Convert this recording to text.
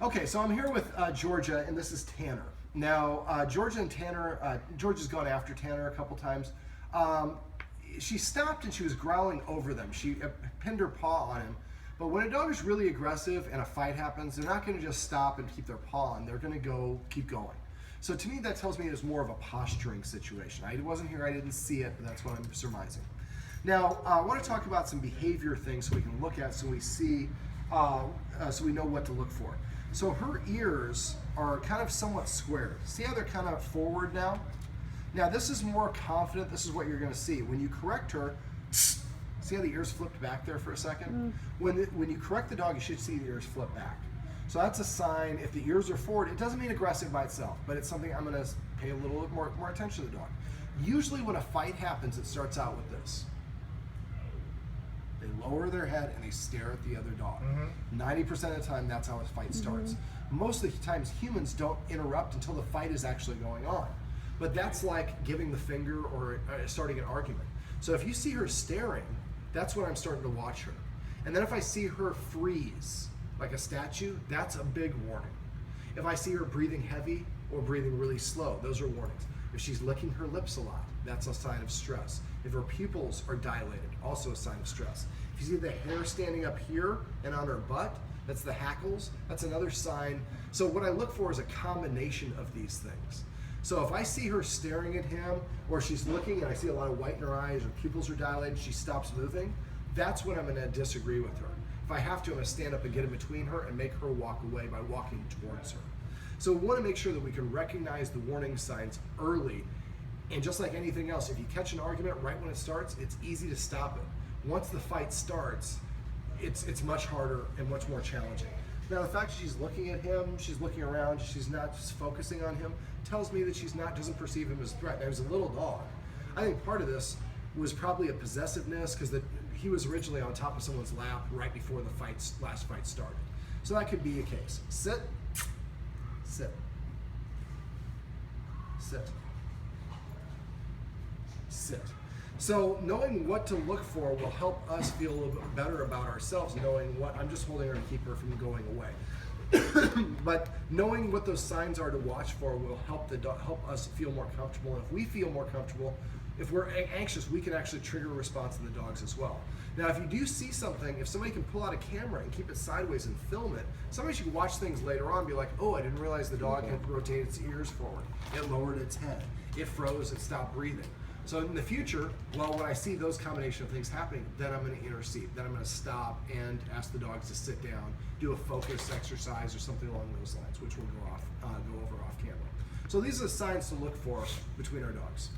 Okay, so I'm here with Georgia, and this is Tanner. Now, Georgia and Tanner, Georgia's gone after Tanner a couple times. She stopped and she was growling over them. She pinned her paw on him. But when a dog is really aggressive and a fight happens, they're not going to just stop and keep their paw on. They're going to keep going. So to me, that tells me it's more of a posturing situation. I wasn't here, I didn't see it, but that's what I'm surmising. Now, I want to talk about some behavior things so we can look at, so we see, so we know what to look for. So her ears are kind of somewhat squared. See how they're kind of forward now? Now this is more confident. This is what you're going to see. When you correct her, see how the ears flipped back there for a second? When you correct the dog, you should see the ears flip back. So that's a sign. If the ears are forward, it doesn't mean aggressive by itself, but it's something I'm going to pay a little bit more attention to the dog. Usually when a fight happens, it starts out with this. They lower their head and they stare at the other dog. 90% of the time, that's how a fight starts. Most of the times, humans don't interrupt until the fight is actually going on. But that's like giving the finger or starting an argument. So if you see her staring, that's when I'm starting to watch her. And then if I see her freeze, like a statue, that's a big warning. If I see her breathing heavy or breathing really slow, those are warnings. If she's licking her lips a lot, that's a sign of stress. If her pupils are dilated, also a sign of stress. If you see the hair standing up here and on her butt, that's the hackles, that's another sign. So what I look for is a combination of these things. So if I see her staring at him, or she's looking and I see a lot of white in her eyes, her pupils are dilated, she stops moving, that's when I'm gonna disagree with her. If I have to, I'm gonna stand up and get in between her and make her walk away by walking towards her. So we wanna make sure that we can recognize the warning signs early. And just like anything else, if you catch an argument right when it starts, it's easy to stop it. Once the fight starts, it's much harder and much more challenging. Now the fact that she's looking at him, she's looking around, she's not just focusing on him, tells me that she doesn't perceive him as a threat. Now he's a little dog. I think part of this was probably a possessiveness because he was originally on top of someone's lap right before the last fight started. So that could be a case. Sit, sit, sit, sit. So knowing what to look for will help us feel a little bit better about ourselves, knowing what, I'm just holding her to keep her from going away. But knowing what those signs are to watch for will help us feel more comfortable. And if we feel more comfortable, if we're anxious, we can actually trigger a response in the dogs as well. Now, if you do see something, if somebody can pull out a camera and keep it sideways and film it, somebody should watch things later on and be like, oh, I didn't realize the dog had rotated its ears forward. It lowered its head. It froze, it stopped breathing. So in the future, well, when I see those combination of things happening, then I'm going to intercede. Then I'm going to stop and ask the dogs to sit down, do a focus exercise or something along those lines, which will go over off camera. So these are the signs to look for between our dogs.